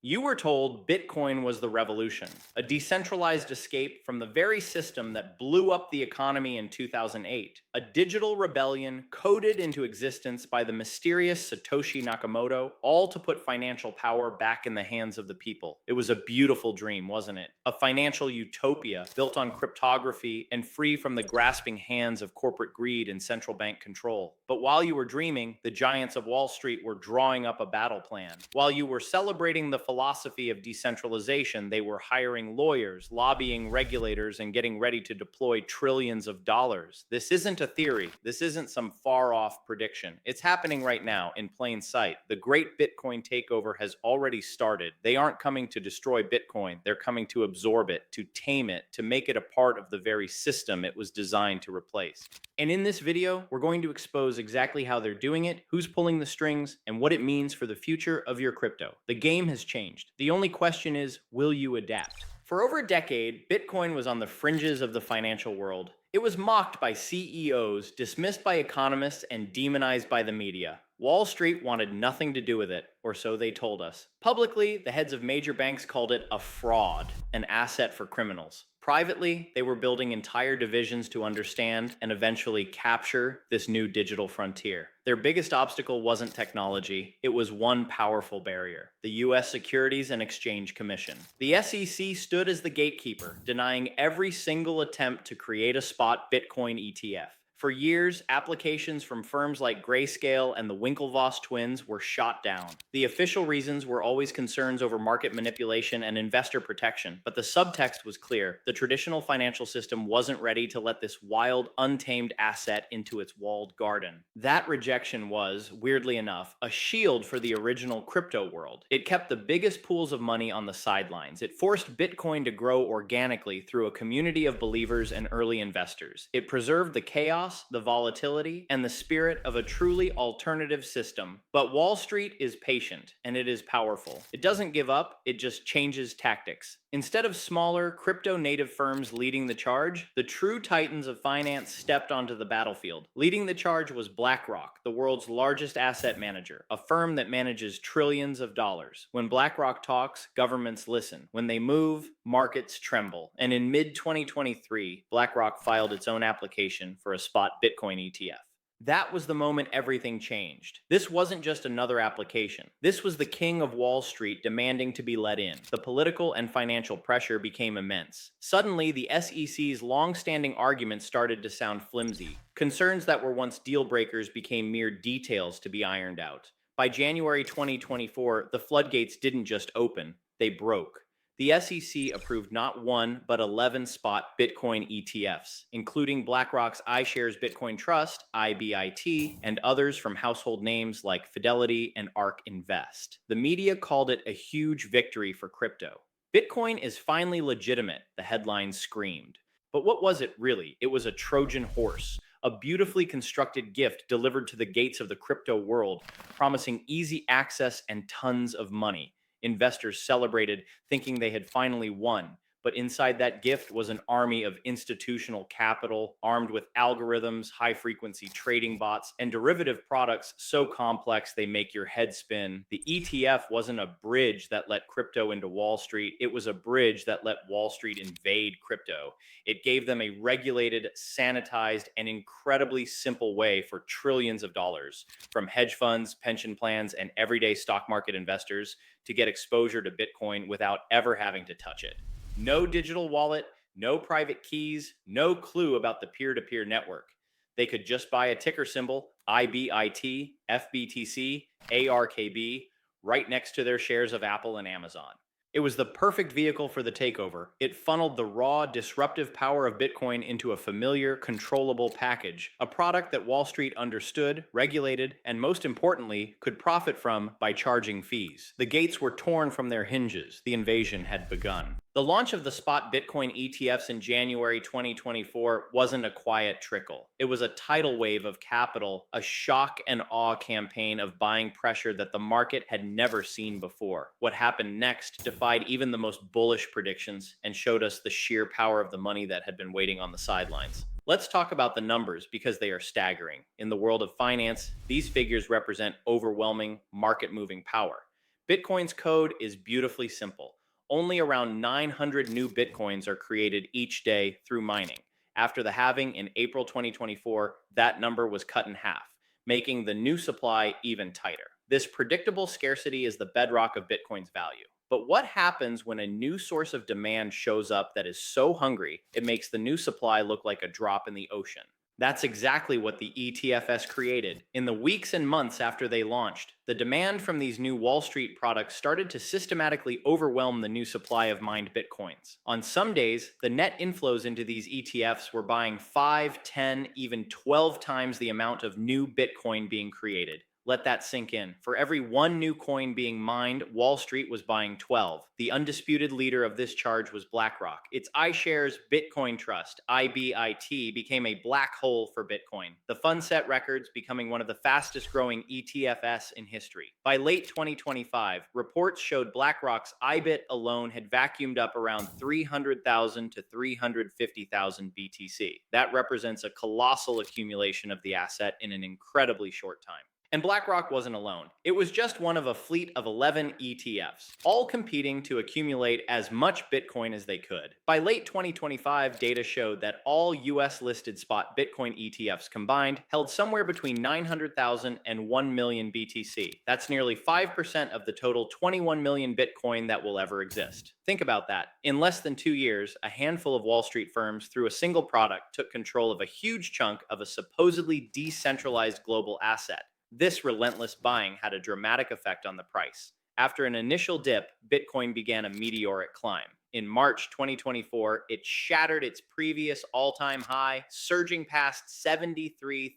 You were told Bitcoin was the revolution, a decentralized escape from the very system that blew up the economy in 2008, a digital rebellion coded into existence by the mysterious Satoshi Nakamoto, all to put financial power back in the hands of the people. It was a beautiful dream, wasn't it? A financial utopia built on cryptography and free from the grasping hands of corporate greed and central bank control. But while you were dreaming, the giants of Wall Street were drawing up a battle plan. While you were celebrating the philosophy of decentralization, they were hiring lawyers, lobbying regulators, and getting ready to deploy trillions of dollars. This isn't a theory. This isn't some far off prediction. It's happening right now in plain sight. The great Bitcoin takeover has already started. They aren't coming to destroy Bitcoin, they're coming to absorb it, to tame it, to make it a part of the very system it was designed to replace. And in this video, we're going to expose exactly how they're doing it, who's pulling the strings, and what it means for the future of your crypto. The game has changed. The only question is, will you adapt? For over a decade, Bitcoin was on the fringes of the financial world. It was mocked by CEOs, dismissed by economists, and demonized by the media. Wall Street wanted nothing to do with it, or so they told us. Publicly, the heads of major banks called it a fraud, an asset for criminals. Privately, they were building entire divisions to understand and eventually capture this new digital frontier. Their biggest obstacle wasn't technology, it was one powerful barrier: the US Securities and Exchange Commission. The SEC stood as the gatekeeper, denying every single attempt to create a spot Bitcoin ETF. For years, applications from firms like Grayscale and the Winklevoss twins were shot down. The official reasons were always concerns over market manipulation and investor protection, but the subtext was clear. The traditional financial system wasn't ready to let this wild, untamed asset into its walled garden. That rejection was, weirdly enough, a shield for the original crypto world. It kept the biggest pools of money on the sidelines. It forced Bitcoin to grow organically through a community of believers and early investors. It preserved the chaos, the volatility, and the spirit of a truly alternative system. But Wall Street is patient, and it is powerful. It doesn't give up, it just changes tactics. Instead of smaller, crypto-native firms leading the charge, the true titans of finance stepped onto the battlefield. Leading the charge was BlackRock, the world's largest asset manager, a firm that manages trillions of dollars. When BlackRock talks, governments listen. When they move, markets tremble. And in mid-2023, BlackRock filed its own application for a spot Bitcoin ETF. That was the moment everything changed. This wasn't just another application. This was the king of Wall Street demanding to be let in. The political and financial pressure became immense. Suddenly, the SEC's long-standing arguments started to sound flimsy. Concerns that were once deal breakers became mere details to be ironed out. By January 2024, the floodgates didn't just open, they broke. The SEC approved not one, but 11 spot Bitcoin ETFs, including BlackRock's iShares Bitcoin Trust, IBIT, and others from household names like Fidelity and ARK Invest. The media called it a huge victory for crypto. Bitcoin is finally legitimate, the headlines screamed. But what was it really? It was a Trojan horse, a beautifully constructed gift delivered to the gates of the crypto world, promising easy access and tons of money. Investors celebrated, thinking they had finally won. But inside that gift was an army of institutional capital, armed with algorithms, high frequency trading bots, and derivative products so complex they make your head spin. The ETF wasn't a bridge that let crypto into Wall Street, it was a bridge that let Wall Street invade crypto. It gave them a regulated, sanitized, and incredibly simple way for trillions of dollars from hedge funds, pension plans, and everyday stock market investors to get exposure to Bitcoin without ever having to touch it. No digital wallet, no private keys, no clue about the peer-to-peer network. They could just buy a ticker symbol, IBIT, FBTC, ARKB, right next to their shares of Apple and Amazon. It was the perfect vehicle for the takeover. It funneled the raw, disruptive power of Bitcoin into a familiar, controllable package, a product that Wall Street understood, regulated, and most importantly, could profit from by charging fees. The gates were torn from their hinges. The invasion had begun. The launch of the spot Bitcoin ETFs in January 2024 wasn't a quiet trickle. It was a tidal wave of capital, a shock and awe campaign of buying pressure that the market had never seen before. What happened next defied even the most bullish predictions and showed us the sheer power of the money that had been waiting on the sidelines. Let's talk about the numbers because they are staggering. In the world of finance, these figures represent overwhelming market-moving power. Bitcoin's code is beautifully simple. Only around 900 new Bitcoins are created each day through mining. After the halving in April 2024, that number was cut in half, making the new supply even tighter. This predictable scarcity is the bedrock of Bitcoin's value. But what happens when a new source of demand shows up that is so hungry it makes the new supply look like a drop in the ocean? That's exactly what the ETFs created. In the weeks and months after they launched, the demand from these new Wall Street products started to systematically overwhelm the new supply of mined Bitcoins. On some days, the net inflows into these ETFs were buying 5, 10, even 12 times the amount of new Bitcoin being created. Let that sink in. For every one new coin being mined, Wall Street was buying 12. The undisputed leader of this charge was BlackRock. Its iShares Bitcoin Trust, IBIT, became a black hole for Bitcoin. The fund set records, becoming one of the fastest growing ETFs in history. By late 2025, reports showed BlackRock's IBIT alone had vacuumed up around 300,000 to 350,000 BTC. That represents a colossal accumulation of the asset in an incredibly short time. And BlackRock wasn't alone. It was just one of a fleet of 11 ETFs, all competing to accumulate as much Bitcoin as they could. By late 2025, data showed that all US listed spot Bitcoin ETFs combined held somewhere between 900,000 and 1 million BTC. That's nearly 5% of the total 21 million Bitcoin that will ever exist. Think about that. In less than 2 years, a handful of Wall Street firms, through a single product, took control of a huge chunk of a supposedly decentralized global asset. This relentless buying had a dramatic effect on the price. After an initial dip, Bitcoin began a meteoric climb. In March 2024, it shattered its previous all-time high, surging past $73,000.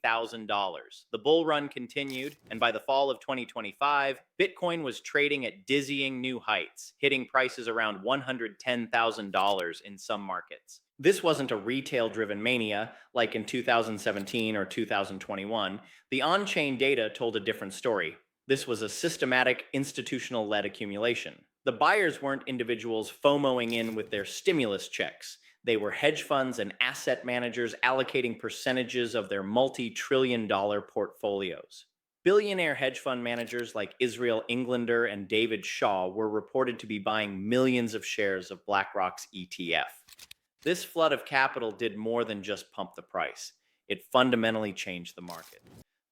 The bull run continued, and by the fall of 2025, Bitcoin was trading at dizzying new heights, hitting prices around $110,000 in some markets. This wasn't a retail-driven mania like in 2017 or 2021. The on-chain data told a different story. This was a systematic, institutional-led accumulation. The buyers weren't individuals FOMOing in with their stimulus checks. They were hedge funds and asset managers allocating percentages of their multi-trillion-dollar portfolios. Billionaire hedge fund managers like Israel Englander and David Shaw were reported to be buying millions of shares of BlackRock's ETF. This flood of capital did more than just pump the price. It fundamentally changed the market.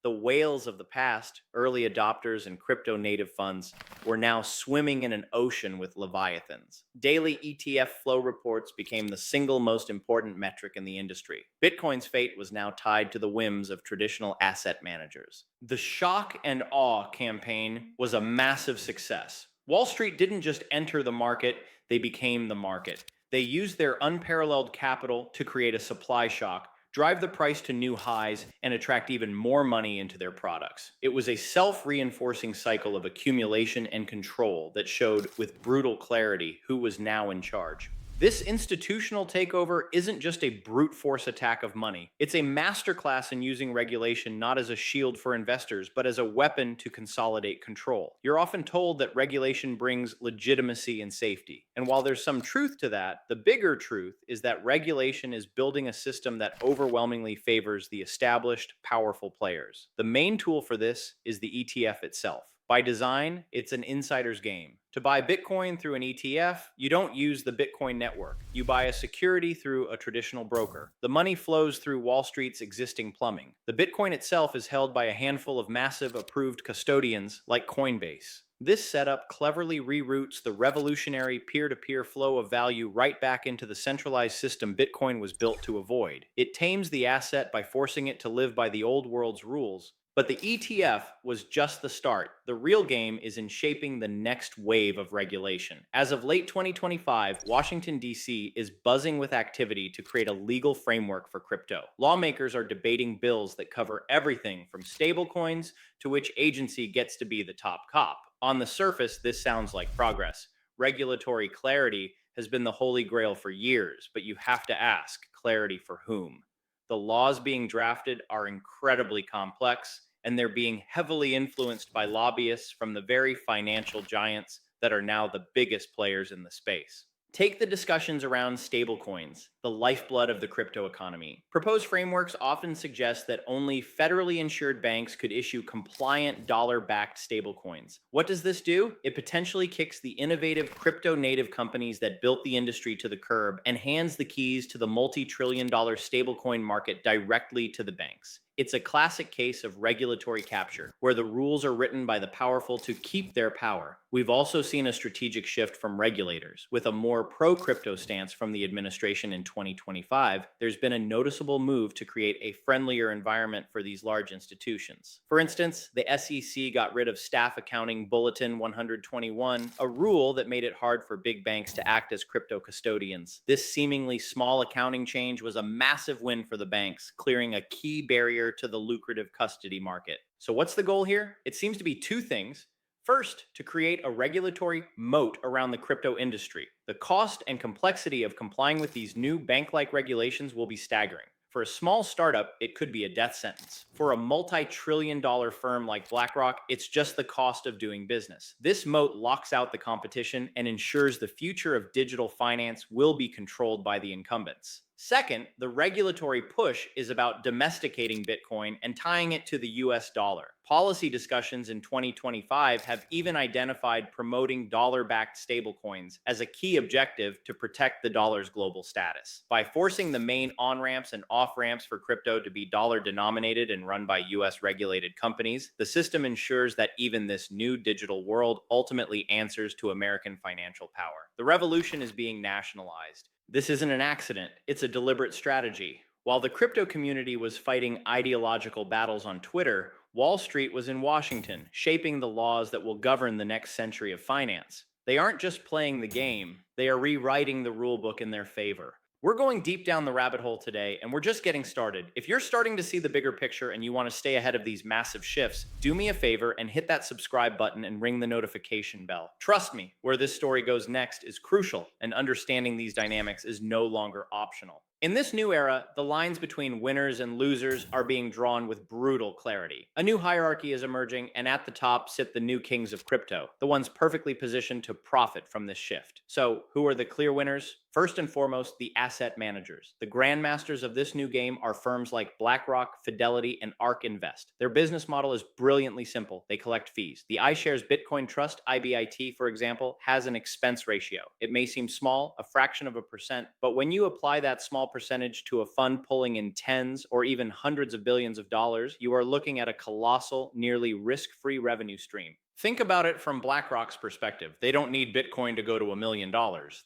The whales of the past, early adopters and crypto native funds, were now swimming in an ocean with leviathans. Daily ETF flow reports became the single most important metric in the industry. Bitcoin's fate was now tied to the whims of traditional asset managers. The shock and awe campaign was a massive success. Wall Street didn't just enter the market, they became the market. They used their unparalleled capital to create a supply shock, drive the price to new highs, and attract even more money into their products. It was a self-reinforcing cycle of accumulation and control that showed with brutal clarity who was now in charge. This institutional takeover isn't just a brute force attack of money. It's a masterclass in using regulation not as a shield for investors, but as a weapon to consolidate control. You're often told that regulation brings legitimacy and safety. And while there's some truth to that, the bigger truth is that regulation is building a system that overwhelmingly favors the established, powerful players. The main tool for this is the ETF itself. By design, it's an insider's game. To buy Bitcoin through an ETF, you don't use the Bitcoin network. You buy a security through a traditional broker. The money flows through Wall Street's existing plumbing. The Bitcoin itself is held by a handful of massive approved custodians like Coinbase. This setup cleverly reroutes the revolutionary peer-to-peer flow of value right back into the centralized system Bitcoin was built to avoid. It tames the asset by forcing it to live by the old world's rules. But the ETF was just the start. The real game is in shaping the next wave of regulation. As of late 2025, Washington, D.C. is buzzing with activity to create a legal framework for crypto. Lawmakers are debating bills that cover everything from stablecoins to which agency gets to be the top cop. On the surface, this sounds like progress. Regulatory clarity has been the holy grail for years, but you have to ask, clarity for whom? The laws being drafted are incredibly complex, and they're being heavily influenced by lobbyists from the very financial giants that are now the biggest players in the space. Take the discussions around stablecoins, the lifeblood of the crypto economy. Proposed frameworks often suggest that only federally insured banks could issue compliant dollar backed stablecoins. What does this do? It potentially kicks the innovative crypto native companies that built the industry to the curb and hands the keys to the multi-trillion-dollar stablecoin market directly to the banks. It's a classic case of regulatory capture, where the rules are written by the powerful to keep their power. We've also seen a strategic shift from regulators. With a more pro crypto stance from the administration in 2025, there's been a noticeable move to create a friendlier environment for these large institutions. For instance, the SEC got rid of Staff Accounting Bulletin 121, a rule that made it hard for big banks to act as crypto custodians. This seemingly small accounting change was a massive win for the banks, clearing a key barrier to the lucrative custody market. So, what's the goal here? It seems to be two things. First, to create a regulatory moat around the crypto industry. The cost and complexity of complying with these new bank like regulations will be staggering. For a small startup, it could be a death sentence. For a multi-trillion-dollar firm like BlackRock, it's just the cost of doing business. This moat locks out the competition and ensures the future of digital finance will be controlled by the incumbents. Second, the regulatory push is about domesticating Bitcoin and tying it to the US dollar. Policy discussions in 2025 have even identified promoting dollar backed stablecoins as a key objective to protect the dollar's global status. By forcing the main on ramps and off ramps for crypto to be dollar denominated and run by US regulated companies, the system ensures that even this new digital world ultimately answers to American financial power. The revolution is being nationalized. This isn't an accident, it's a deliberate strategy. While the crypto community was fighting ideological battles on Twitter, Wall Street was in Washington, shaping the laws that will govern the next century of finance. They aren't just playing the game, they are rewriting the rulebook in their favor. We're going deep down the rabbit hole today, and we're just getting started. If you're starting to see the bigger picture and you want to stay ahead of these massive shifts, do me a favor and hit that subscribe button and ring the notification bell. Trust me, where this story goes next is crucial, and understanding these dynamics is no longer optional. In this new era, the lines between winners and losers are being drawn with brutal clarity. A new hierarchy is emerging, and at the top sit the new kings of crypto, the ones perfectly positioned to profit from this shift. So, who are the clear winners? First and foremost, the asset managers. The grandmasters of this new game are firms like BlackRock, Fidelity, and ARK Invest. Their business model is brilliantly simple. They collect fees. The iShares Bitcoin Trust, IBIT, for example, has an expense ratio. It may seem small, a fraction of a percent, but when you apply that small percentage to a fund pulling in tens or even hundreds of billions of dollars, you are looking at a colossal, nearly risk-free revenue stream. Think about it from BlackRock's perspective. They don't need Bitcoin to go to $1 million.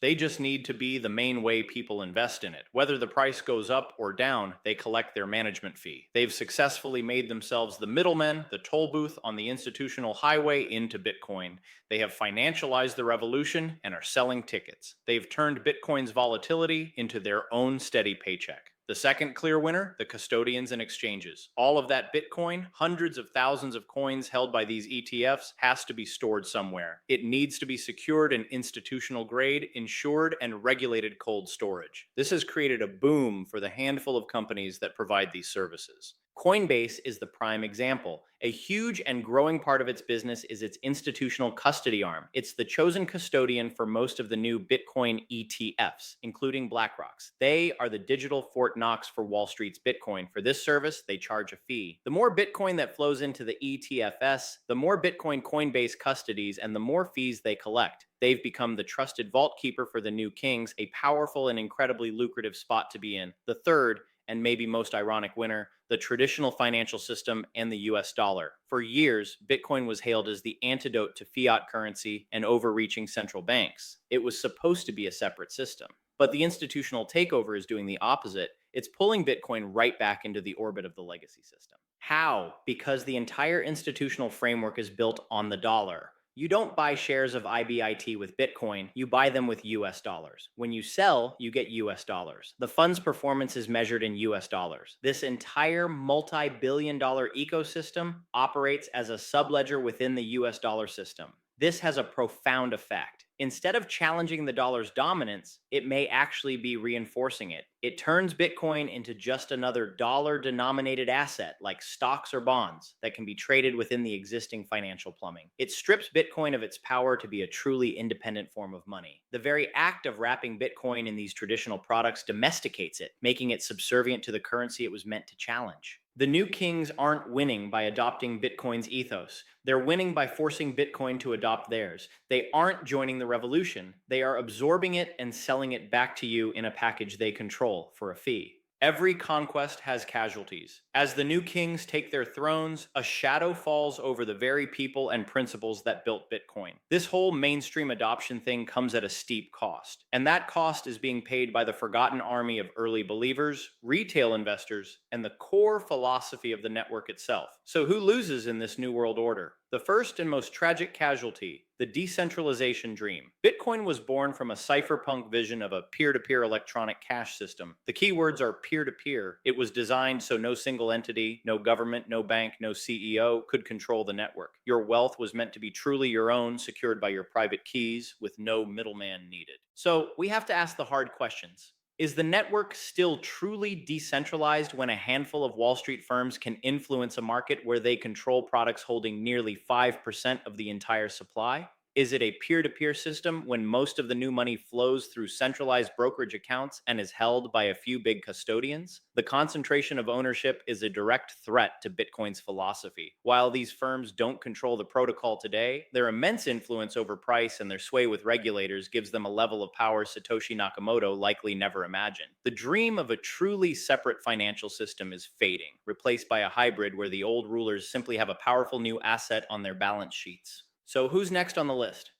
They just need to be the main way people invest in it. Whether the price goes up or down, they collect their management fee. They've successfully made themselves the middlemen, the toll booth on the institutional highway into Bitcoin. They have financialized the revolution and are selling tickets. They've turned Bitcoin's volatility into their own steady paycheck. The second clear winner, the custodians and exchanges. All of that Bitcoin, hundreds of thousands of coins held by these ETFs, has to be stored somewhere. It needs to be secured in institutional grade, insured, and regulated cold storage. This has created a boom for the handful of companies that provide these services. Coinbase is the prime example. A huge and growing part of its business is its institutional custody arm. It's the chosen custodian for most of the new Bitcoin ETFs, including BlackRock's. They are the digital Fort Knox for Wall Street's Bitcoin. For this service, they charge a fee. The more Bitcoin that flows into the ETFs, the more Bitcoin Coinbase custodies and the more fees they collect. They've become the trusted vault keeper for the new kings, a powerful and incredibly lucrative spot to be in. The third, and maybe most ironic winner, the traditional financial system and the US dollar. For years, Bitcoin was hailed as the antidote to fiat currency and overreaching central banks. It was supposed to be a separate system. But the institutional takeover is doing the opposite. It's pulling Bitcoin right back into the orbit of the legacy system. How? Because the entire institutional framework is built on the dollar. You don't buy shares of IBIT with Bitcoin, you buy them with US dollars. When you sell, you get US dollars. The fund's performance is measured in US dollars. This entire multi-billion-dollar ecosystem operates as a subledger within the US dollar system. This has a profound effect. Instead of challenging the dollar's dominance, it may actually be reinforcing it. It turns Bitcoin into just another dollar denominated asset like stocks or bonds that can be traded within the existing financial plumbing. It strips Bitcoin of its power to be a truly independent form of money. The very act of wrapping Bitcoin in these traditional products domesticates it, making it subservient to the currency it was meant to challenge. The new kings aren't winning by adopting Bitcoin's ethos. They're winning by forcing Bitcoin to adopt theirs. They aren't joining the revolution. They are absorbing it and selling it back to you in a package they control for a fee. Every conquest has casualties. As the new kings take their thrones, a shadow falls over the very people and principles that built Bitcoin. This whole mainstream adoption thing comes at a steep cost, and that cost is being paid by the forgotten army of early believers, retail investors, and the core philosophy of the network itself. So who loses in this new world order? The first and most tragic casualty, the decentralization dream. Bitcoin was born from a cypherpunk vision of a peer-to-peer electronic cash system. The keywords are peer-to-peer. It was designed so no single entity, no government, no bank, no CEO could control the network. Your wealth was meant to be truly your own, secured by your private keys, with no middleman needed. So we have to ask the hard questions. Is the network still truly decentralized when a handful of Wall Street firms can influence a market where they control products holding nearly 5% of the entire supply? Is it a peer-to-peer system when most of the new money flows through centralized brokerage accounts and is held by a few big custodians? The concentration of ownership is a direct threat to Bitcoin's philosophy. While these firms don't control the protocol today, their immense influence over price and their sway with regulators gives them a level of power Satoshi Nakamoto likely never imagined. The dream of a truly separate financial system is fading, replaced by a hybrid where the old rulers simply have a powerful new asset on their balance sheets. So who's next on the list?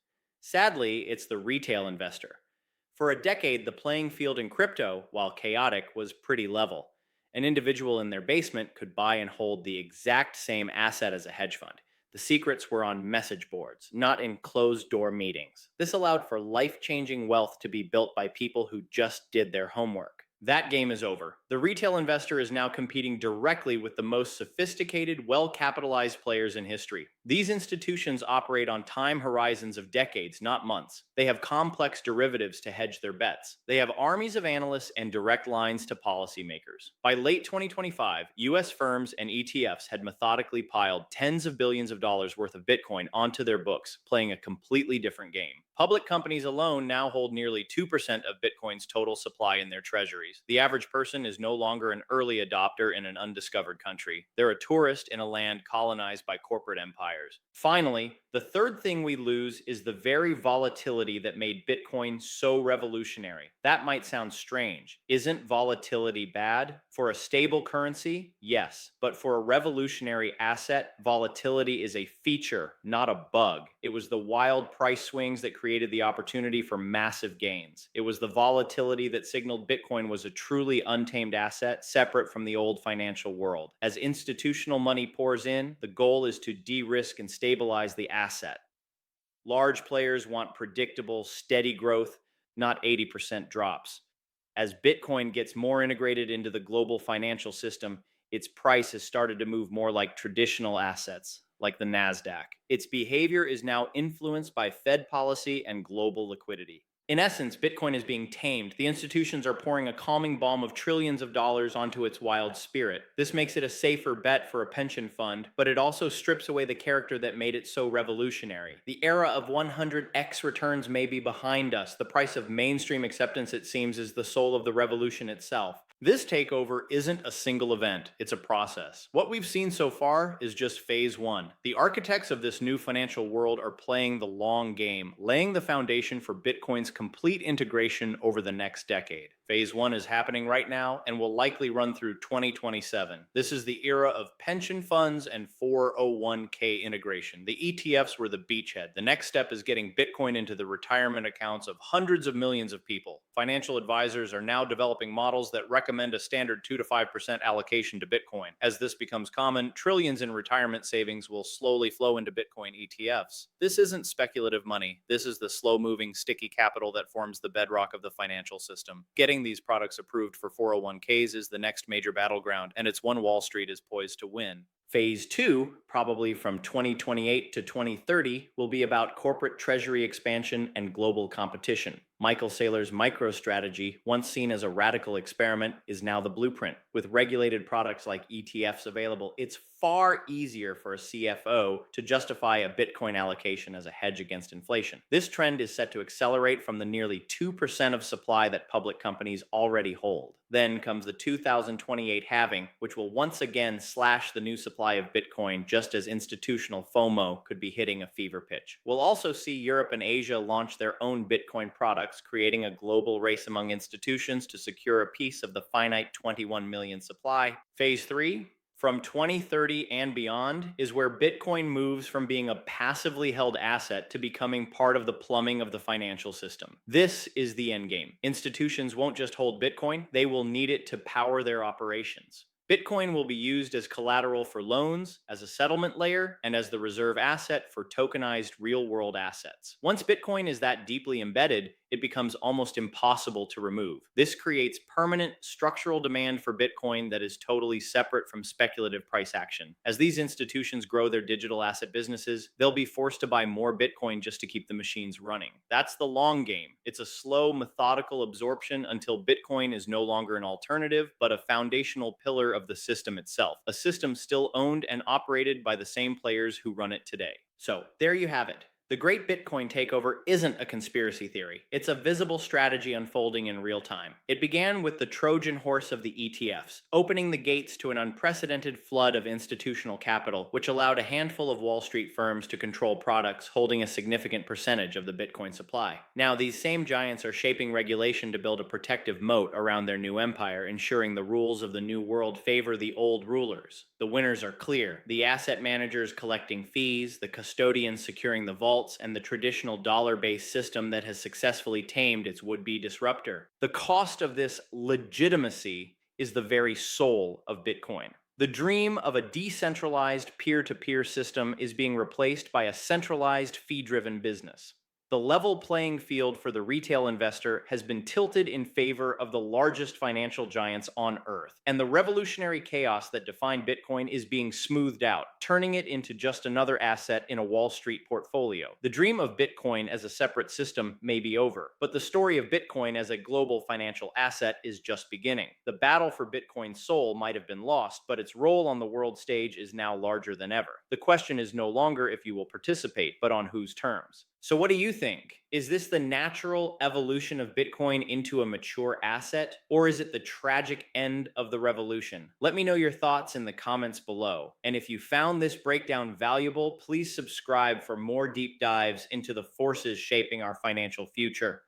Sadly, it's the retail investor. For a decade, the playing field in crypto, while chaotic, was pretty level. An individual in their basement could buy and hold the exact same asset as a hedge fund. The secrets were on message boards, not in closed door meetings. This allowed for life changing wealth to be built by people who just did their homework. That game is over. The retail investor is now competing directly with the most sophisticated, well-capitalized players in history. These institutions operate on time horizons of decades, not months. They have complex derivatives to hedge their bets. They have armies of analysts and direct lines to policymakers. By late 2025, US firms and ETFs had methodically piled tens of billions of dollars worth of Bitcoin onto their books, playing a completely different game. Public companies alone now hold nearly 2% of Bitcoin's total supply in their treasuries. The average person is no longer an early adopter in an undiscovered country. They're a tourist in a land colonized by corporate empires. Finally, the third thing we lose is the very volatility that made Bitcoin so revolutionary. That might sound strange. Isn't volatility bad? For a stable currency, yes. But for a revolutionary asset, volatility is a feature, not a bug. It was the wild price swings that created the opportunity for massive gains. It was the volatility that signaled Bitcoin was a truly untamed asset, separate from the old financial world. As institutional money pours in, the goal is to de-risk and stabilize the asset. Large players want predictable, steady growth, not 80% drops. As Bitcoin gets more integrated into the global financial system, its price has started to move more like traditional assets, like the NASDAQ. Its behavior is now influenced by Fed policy and global liquidity. In essence, Bitcoin is being tamed. The institutions are pouring a calming balm of trillions of dollars onto its wild spirit. This makes it a safer bet for a pension fund, but it also strips away the character that made it so revolutionary. The era of 100x returns may be behind us. The price of mainstream acceptance, it seems, is the soul of the revolution itself. This takeover isn't a single event, it's a process. What we've seen so far is just phase one. The architects of this new financial world are playing the long game, laying the foundation for Bitcoin's complete integration over the next decade. Phase one is happening right now and will likely run through 2027. This is the era of pension funds and 401k integration. The ETFs were the beachhead. The next step is getting Bitcoin into the retirement accounts of hundreds of millions of people. Financial advisors are now developing models that recommend a standard 2 to 5% allocation to Bitcoin. As this becomes common, trillions in retirement savings will slowly flow into Bitcoin ETFs. This isn't speculative money. This is the slow-moving, sticky capital that forms the bedrock of the financial system. Getting these products approved for 401ks is the next major battleground, and it's one Wall Street is poised to win. Phase two, probably from 2028 to 2030, will be about corporate treasury expansion and global competition. Michael Saylor's microstrategy, once seen as a radical experiment, is now the blueprint. With regulated products like ETFs available, it's far easier for a CFO to justify a Bitcoin allocation as a hedge against inflation. This trend is set to accelerate from the nearly 2% of supply that public companies already hold. Then comes the 2028 halving, which will once again slash the new supply of Bitcoin just as institutional FOMO could be hitting a fever pitch. We'll also see Europe and Asia launch their own Bitcoin products, creating a global race among institutions to secure a piece of the finite 21 million supply. Phase 3, from 2030 and beyond, is where Bitcoin moves from being a passively held asset to becoming part of the plumbing of the financial system. This is the end game. Institutions won't just hold Bitcoin, they will need it to power their operations. Bitcoin will be used as collateral for loans, as a settlement layer, and as the reserve asset for tokenized real world assets. Once Bitcoin is that deeply embedded, it becomes almost impossible to remove. This creates permanent structural demand for Bitcoin that is totally separate from speculative price action. As these institutions grow their digital asset businesses, they'll be forced to buy more Bitcoin just to keep the machines running. That's the long game. It's a slow, methodical absorption until Bitcoin is no longer an alternative, but a foundational pillar of the system itself, a system still owned and operated by the same players who run it today. So, there you have it. The Great Bitcoin Takeover isn't a conspiracy theory. It's a visible strategy unfolding in real time. It began with the Trojan horse of the ETFs, opening the gates to an unprecedented flood of institutional capital, which allowed a handful of Wall Street firms to control products holding a significant percentage of the Bitcoin supply. Now, these same giants are shaping regulation to build a protective moat around their new empire, ensuring the rules of the new world favor the old rulers. The winners are clear: the asset managers collecting fees, the custodians securing the vault, and the traditional dollar-based system that has successfully tamed its would-be disruptor. The cost of this legitimacy is the very soul of Bitcoin. The dream of a decentralized peer-to-peer system is being replaced by a centralized fee-driven business. The level playing field for the retail investor has been tilted in favor of the largest financial giants on earth, and the revolutionary chaos that defined Bitcoin is being smoothed out, turning it into just another asset in a Wall Street portfolio. The dream of Bitcoin as a separate system may be over, but the story of Bitcoin as a global financial asset is just beginning. The battle for Bitcoin's soul might have been lost, but its role on the world stage is now larger than ever. The question is no longer if you will participate, but on whose terms. So, what do you think? Is this the natural evolution of Bitcoin into a mature asset, or is it the tragic end of the revolution? Let me know your thoughts in the comments below. And if you found this breakdown valuable, please subscribe for more deep dives into the forces shaping our financial future.